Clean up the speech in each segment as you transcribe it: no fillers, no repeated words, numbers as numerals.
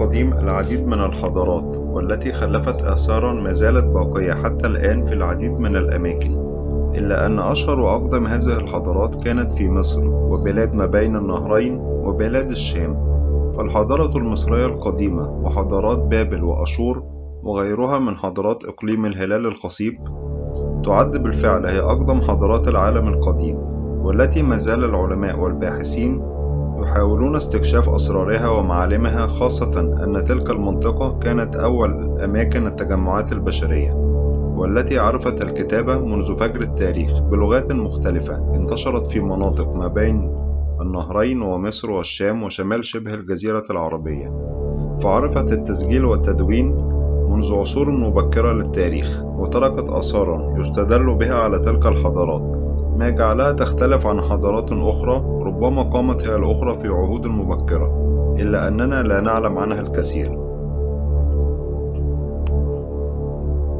القديم العديد من الحضارات والتي خلفت آثارا ما زالت باقية حتى الآن في العديد من الأماكن، إلا أن أشهر وأقدم هذه الحضارات كانت في مصر وبلاد ما بين النهرين وبلاد الشام. فالحضارة المصرية القديمة وحضارات بابل وأشور وغيرها من حضارات إقليم الهلال الخصيب تعد بالفعل هي أقدم حضارات العالم القديم، والتي ما زال العلماء والباحثين يحاولون استكشاف أسرارها ومعالمها، خاصة أن تلك المنطقة كانت أول أماكن التجمعات البشرية، والتي عرفت الكتابة منذ فجر التاريخ بلغات مختلفة انتشرت في مناطق ما بين النهرين ومصر والشام وشمال شبه الجزيرة العربية. فعرفت التسجيل والتدوين منذ عصور مبكرة للتاريخ، وتركت آثارا يستدل بها على تلك الحضارات، ما جعلها تختلف عن حضارات أخرى ربما قامت هي الأخرى في عهود مبكرة، إلا أننا لا نعلم عنها الكثير.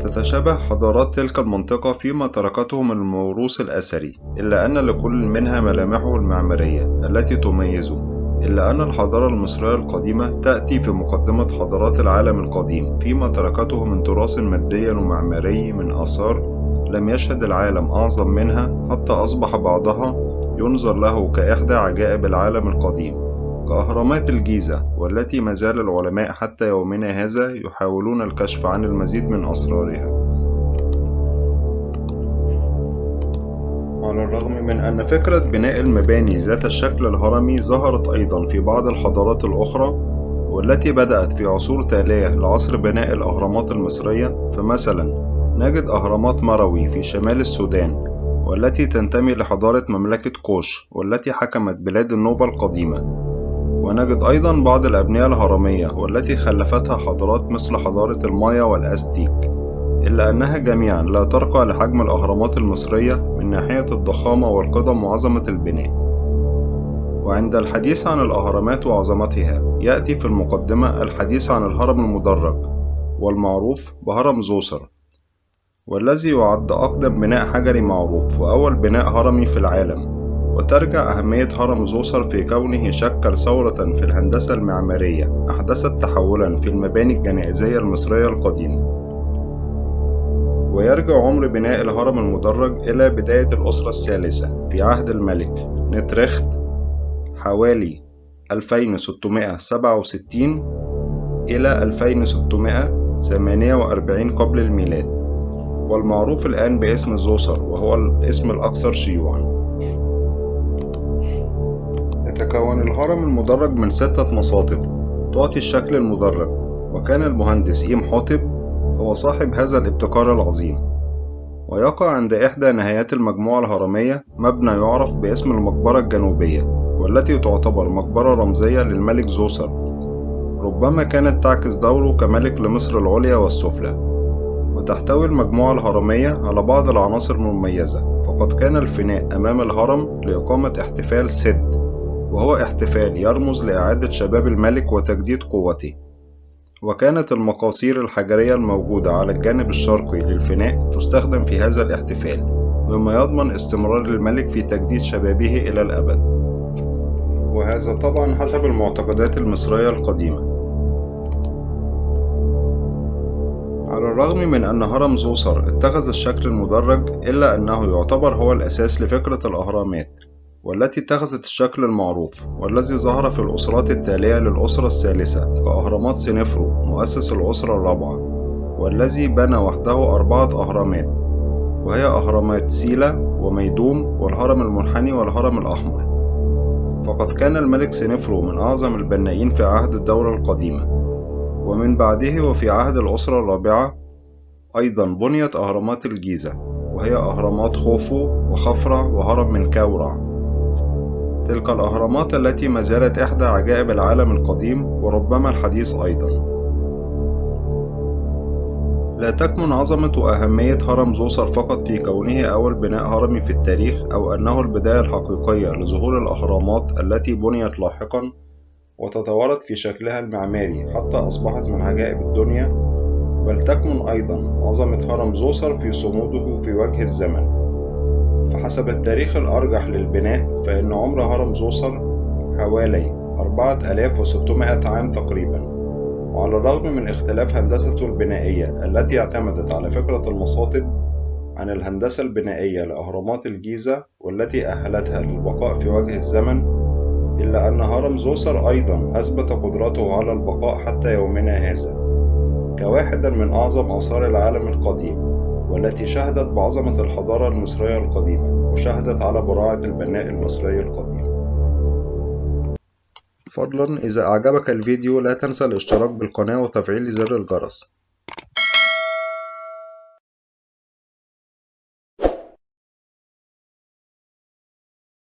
تتشابه حضارات تلك المنطقة فيما تركته من الموروث الأثري، إلا أن لكل منها ملامحه المعمارية التي تميزه، إلا أن الحضارة المصرية القديمة تأتي في مقدمة حضارات العالم القديم فيما تركته من تراث مادي ومعماري من آثار لم يشهد العالم أعظم منها، حتى أصبح بعضها ينظر له كإحدى عجائب العالم القديم، كأهرامات الجيزة، والتي ما زال العلماء حتى يومنا هذا يحاولون الكشف عن المزيد من أسرارها. على الرغم من أن فكرة بناء المباني ذات الشكل الهرمي ظهرت أيضا في بعض الحضارات الأخرى والتي بدأت في عصور تالية لعصر بناء الأهرامات المصرية، فمثلا نجد أهرامات مروي في شمال السودان، والتي تنتمي لحضارة مملكة كوش والتي حكمت بلاد النوبة القديمة، ونجد أيضا بعض الأبنية الهرمية والتي خلفتها حضارات مثل حضارة المايا والأزتيك، إلا أنها جميعا لا ترقى لحجم الأهرامات المصرية من ناحية الضخامة والقدم وعظمة البناء. وعند الحديث عن الأهرامات وعظمتها يأتي في المقدمة الحديث عن الهرم المدرج والمعروف بهرم زوسر، والذي يعد أقدم بناء حجري معروف وأول بناء هرمي في العالم. وترجع أهمية هرم زوسر في كونه شكل ثورة في الهندسة المعمارية أحدثت تحولا في المباني الجنائزية المصرية القديمة. ويرجع عمر بناء الهرم المدرج إلى بداية الأسرة الثالثة في عهد الملك نترخت حوالي 2667 إلى 2648 قبل الميلاد، والمعروف الآن باسم زوسر، وهو الاسم الأكثر شيوعا. يتكون الهرم المدرج من 6 مساطب تعطي الشكل المدرج، وكان المهندس إيم حاطب هو صاحب هذا الابتكار العظيم. ويقع عند إحدى نهايات المجموعة الهرمية مبنى يعرف باسم المقبرة الجنوبية، والتي تعتبر مقبرة رمزية للملك زوسر، ربما كانت تعكس دوره كملك لمصر العليا والسفلى. وتحتوي المجموعة الهرمية على بعض العناصر المميزة، فقد كان الفناء أمام الهرم لإقامة احتفال سد، وهو احتفال يرمز لإعادة شباب الملك وتجديد قوته. وكانت المقاصير الحجرية الموجودة على الجانب الشرقي للفناء تستخدم في هذا الاحتفال، مما يضمن استمرار الملك في تجديد شبابه إلى الأبد، وهذا طبعا حسب المعتقدات المصرية القديمة. على الرغم من أن هرم زوسر اتخذ الشكل المدرج، إلا أنه يعتبر هو الأساس لفكرة الأهرامات، والتي اتخذت الشكل المعروف والذي ظهر في الأسرات التالية للأسرة الثالثة، كأهرامات سنفرو مؤسس الأسرة الرابعة، والذي بنى وحده 4 أهرامات، وهي أهرامات سيلا وميدوم والهرم المنحني والهرم الأحمر. فقد كان الملك سنفرو من أعظم البنائين في عهد الدولة القديمة، ومن بعده وفي عهد الأسرة الرابعة أيضا بنيت أهرامات الجيزة، وهي أهرامات خوفو وخفرع وهرم منكورع. تلك الأهرامات التي ما زالت إحدى عجائب العالم القديم وربما الحديث أيضا. لا تكمن عظمة وأهمية هرم زوسر فقط في كونه أول بناء هرمي في التاريخ، أو أنه البداية الحقيقية لظهور الأهرامات التي بنيت لاحقا وتطورت في شكلها المعماري حتى أصبحت من عجائب الدنيا، بل تكمن أيضا عظمة هرم زوسر في صموده في وجه الزمن. فحسب التاريخ الأرجح للبناء فإن عمر هرم زوسر حوالي 4600 عام تقريبا، وعلى الرغم من اختلاف هندسته البنائية التي اعتمدت على فكرة المصاطب عن الهندسة البنائية لأهرامات الجيزة والتي أهلتها للبقاء في وجه الزمن، إلا أن هرم زوسر أيضا أثبت قدرته على البقاء حتى يومنا هذا كواحدا من أعظم آثار العالم القديم، والتي شهدت بعظمة الحضارة المصرية القديمة وشهدت على براعة البناء المصري القديم. فضلا إذا أعجبك الفيديو لا تنسى الاشتراك بالقناة وتفعيل زر الجرس